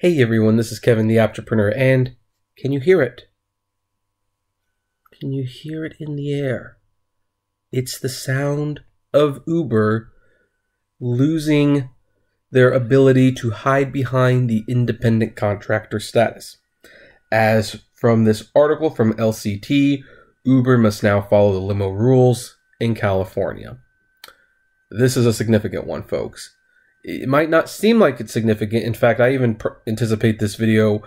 Hey everyone, this is Kevin the Entrepreneur, and can you hear it? Can you hear it in the air? It's the sound of Uber losing their ability to hide behind the independent contractor status. As from this article from LCT, Uber must now follow the limo rules in California. This is a significant one, folks. It might not seem like it's significant. In fact, I even anticipate this video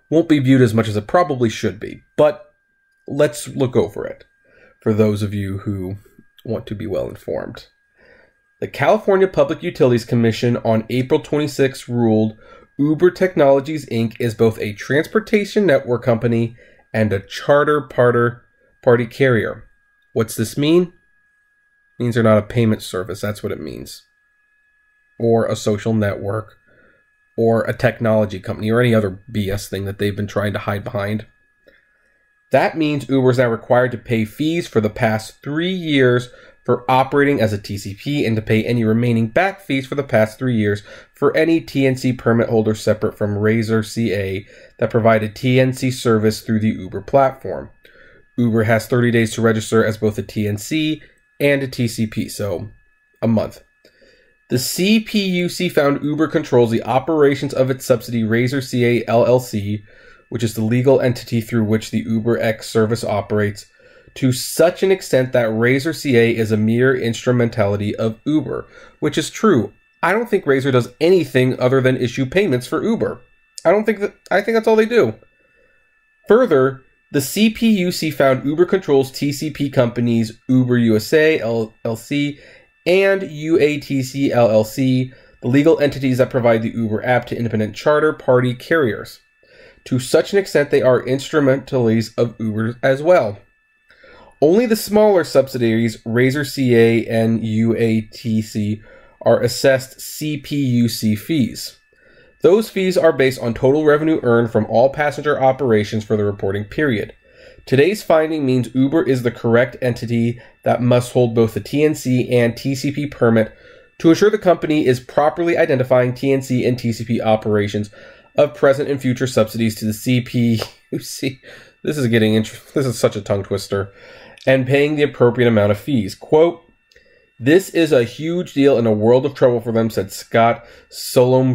won't be viewed as much as it probably should be. But let's look over it for those of you who want to be well informed. The California Public Utilities Commission on April 26 ruled Uber Technologies, Inc. is both a transportation network company and a charter party carrier. What's this mean? It means they're not a payment service. That's what it means. Or a social network, or a technology company, or any other BS thing that they've been trying to hide behind. That means Uber is now required to pay fees for the past 3 years for operating as a TCP and to pay any remaining back fees for the past 3 years for any TNC permit holder separate from Razor CA that provided TNC service through the Uber platform. Uber has 30 days to register as both a TNC and a TCP, so a month. The CPUC found Uber controls the operations of its subsidiary Razor CA LLC, which is the legal entity through which the UberX service operates, to such an extent that Razor CA is a mere instrumentality of Uber, which is true. I don't think Razor does anything other than issue payments for Uber. I think that's all they do. Further, the CPUC found Uber controls TCP companies Uber USA LLC and UATC LLC, the legal entities that provide the Uber app to independent charter party carriers. To such an extent, they are instrumentalities of Uber as well. Only the smaller subsidiaries, Razor CA and UATC, are assessed CPUC fees. Those fees are based on total revenue earned from all passenger operations for the reporting period. Today's finding means Uber is the correct entity that must hold both the TNC and TCP permit to ensure the company is properly identifying TNC and TCP operations of present and future subsidies to the CPUC. This is such a tongue twister. And paying the appropriate amount of fees. Quote, "This is a huge deal and a world of trouble for them," said Scott Solambrino,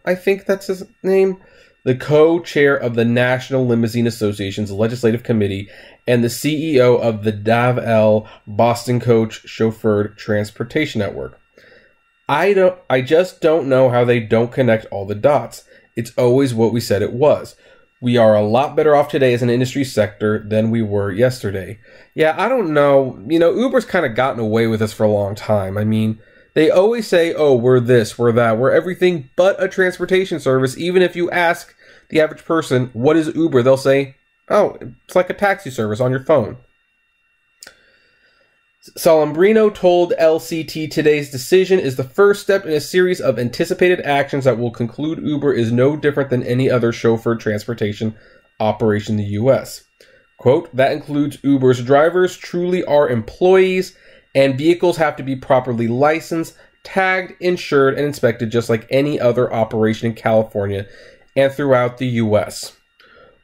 I think that's his name, the co-chair of the National Limousine Association's Legislative Committee and the CEO of the DAVL Boston Coach Chauffeured Transportation Network. I just don't know how they don't connect all the dots. It's always what we said it was. We are a lot better off today as an industry sector than we were yesterday. Yeah, I don't know. Uber's kind of gotten away with this for a long time. I mean, they always say, oh, we're this, we're that, we're everything but a transportation service. Even if you ask the average person, what is Uber? They'll say, oh, it's like a taxi service on your phone. Solambrino told LCT today's decision is the first step in a series of anticipated actions that will conclude Uber is no different than any other chauffeured transportation operation in the U.S. Quote, "That includes Uber's drivers truly are employees, and vehicles have to be properly licensed, tagged, insured, and inspected just like any other operation in California and throughout the U.S.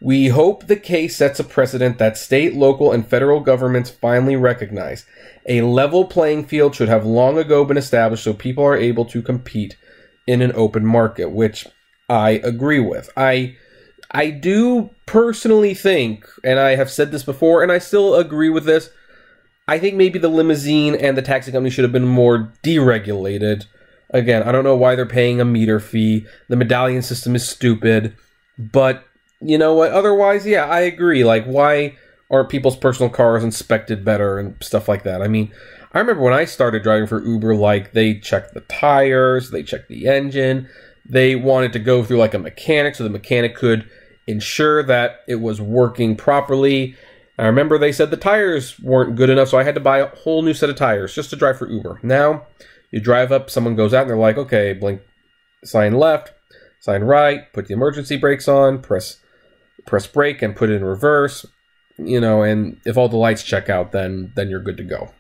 We hope the case sets a precedent that state, local, and federal governments finally recognize. A level playing field should have long ago been established so people are able to compete in an open market," which I agree with. I do personally think, and I have said this before, and I still agree with this, I think maybe the limousine and the taxi company should have been more deregulated. Again, I don't know why they're paying a meter fee. The medallion system is stupid. But you know what? Otherwise, yeah, I agree. Like, why aren't people's personal cars inspected better and stuff like that? I mean, I remember when I started driving for Uber, like, they checked the tires, they checked the engine. They wanted to go through, like, a mechanic so the mechanic could ensure that it was working properly. I remember they said the tires weren't good enough, so I had to buy a whole new set of tires just to drive for Uber. Now, you drive up, someone goes out, and they're like, okay, blink, sign left, sign right, put the emergency brakes on, press brake and put it in reverse, and if all the lights check out, then you're good to go.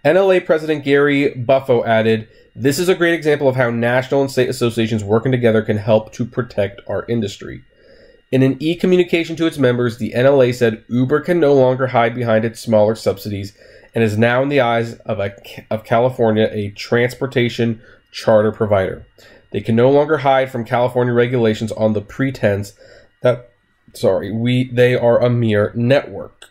NLA President Gary Buffo added, This is a great example of how national and state associations working together can help to protect our industry. In an e-communication to its members, the NLA said Uber can no longer hide behind its smaller subsidies and is now, in the eyes of California, a transportation charter provider. They can no longer hide from California regulations on the pretense that, they are a mere network.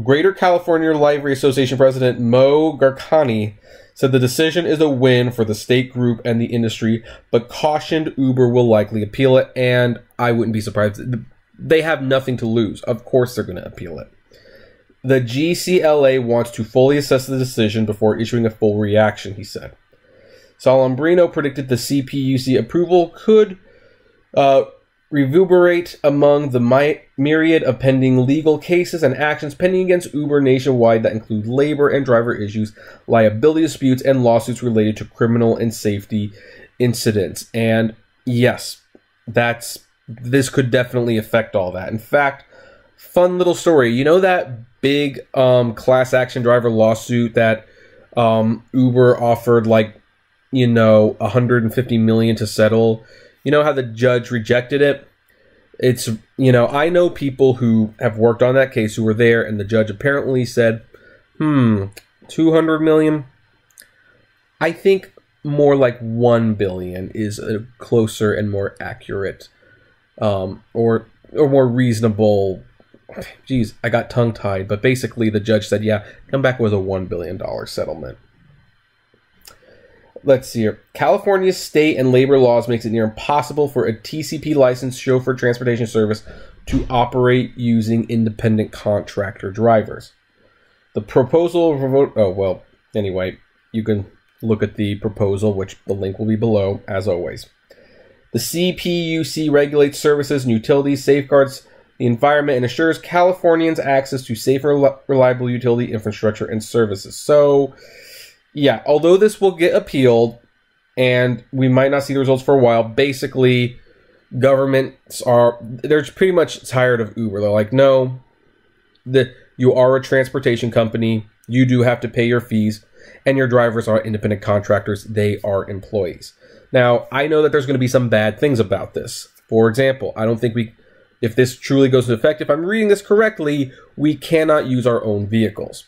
Greater California Livery Association President Mo Garkani said the decision is a win for the state group and the industry, but cautioned Uber will likely appeal it, and I wouldn't be surprised. They have nothing to lose. Of course they're going to appeal it. The GCLA wants to fully assess the decision before issuing a full reaction, he said. Salambrino predicted the CPUC approval could reverberate among the myriad of pending legal cases and actions pending against Uber nationwide that include labor and driver issues, liability disputes, and lawsuits related to criminal and safety incidents. And yes, this could definitely affect all that. In fact, fun little story. You know that big class action driver lawsuit that Uber offered $150 million to settle? You know how the judge rejected it? It's, I know people who have worked on that case who were there, and the judge apparently said, $200 million? I think more like $1 billion is a closer and more accurate, or more reasonable. Geez, I got tongue-tied, but basically the judge said, yeah, come back with a $1 billion settlement. Let's see here. California's state and labor laws makes it near impossible for a TCP licensed chauffeur transportation service to operate using independent contractor drivers. The proposal... anyway, you can look at the proposal, which the link will be below, as always. The CPUC regulates services and utilities, safeguards the environment, and assures Californians access to safe and reliable utility infrastructure and services. So... yeah, although this will get appealed, and we might not see the results for a while, basically, they're pretty much tired of Uber. They're like, no, you are a transportation company, you do have to pay your fees, and your drivers are independent contractors, they are employees. Now, I know that there's going to be some bad things about this. For example, I don't think if this truly goes into effect, if I'm reading this correctly, we cannot use our own vehicles.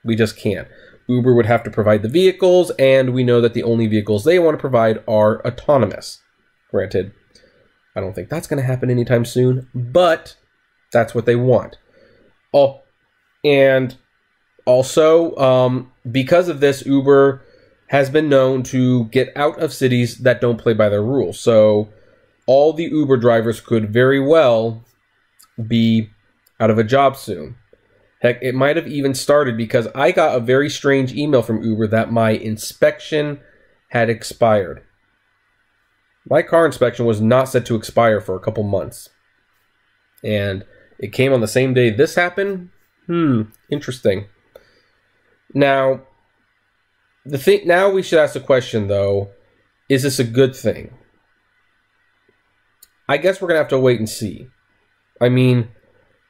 We just can't. Uber would have to provide the vehicles, and we know that the only vehicles they want to provide are autonomous. Granted, I don't think that's going to happen anytime soon, but that's what they want. Oh, and also, because of this, Uber has been known to get out of cities that don't play by their rules. So all the Uber drivers could very well be out of a job soon. Heck, it might have even started because I got a very strange email from Uber that my inspection had expired. My car inspection was not set to expire for a couple months. And it came on the same day this happened? Interesting. Now we should ask the question, though, is this a good thing? I guess we're going to have to wait and see. I mean,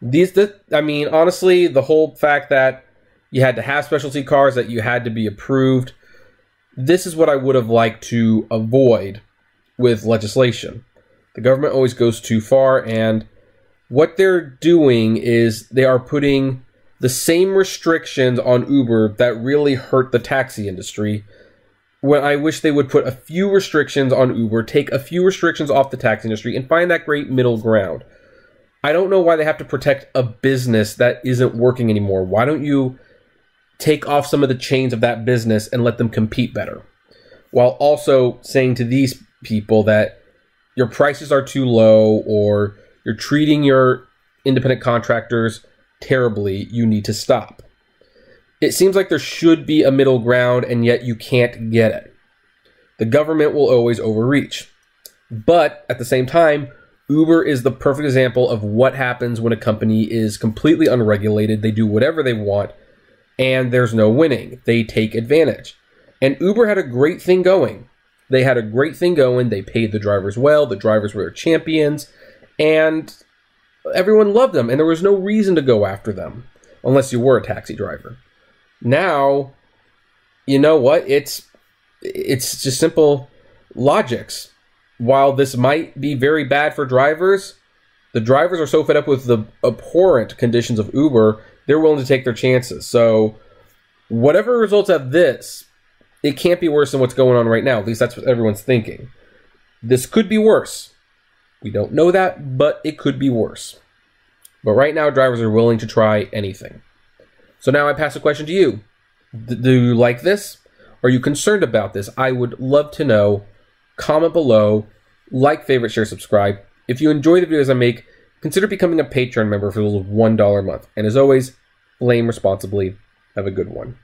honestly, the whole fact that you had to have specialty cars, that you had to be approved, this is what I would have liked to avoid with legislation. The government always goes too far, and what they're doing is they are putting the same restrictions on Uber that really hurt the taxi industry, when I wish they would put a few restrictions on Uber, take a few restrictions off the taxi industry, and find that great middle ground. I don't know why they have to protect a business that isn't working anymore. Why don't you take off some of the chains of that business and let them compete better? While also saying to these people that your prices are too low, or you're treating your independent contractors terribly, you need to stop. It seems like there should be a middle ground, and yet you can't get it. The government will always overreach. But at the same time, Uber is the perfect example of what happens when a company is completely unregulated. They do whatever they want, and there's no winning. They take advantage. And Uber had a great thing going. They paid the drivers well. The drivers were their champions. And everyone loved them. And there was no reason to go after them, unless you were a taxi driver. Now, you know what? It's it's just simple logics. While this might be very bad for drivers, the drivers are so fed up with the abhorrent conditions of Uber, they're willing to take their chances. So whatever results of this, it can't be worse than what's going on right now. At least that's what everyone's thinking. This could be worse. We don't know that, but it could be worse. But right now, drivers are willing to try anything. So now I pass the question to you. Do you like this? Are you concerned about this? I would love to know. Comment below. Like, favorite, share, subscribe. If you enjoy the videos I make, consider becoming a Patreon member for as little as $1 a month. And as always, blame responsibly. Have a good one.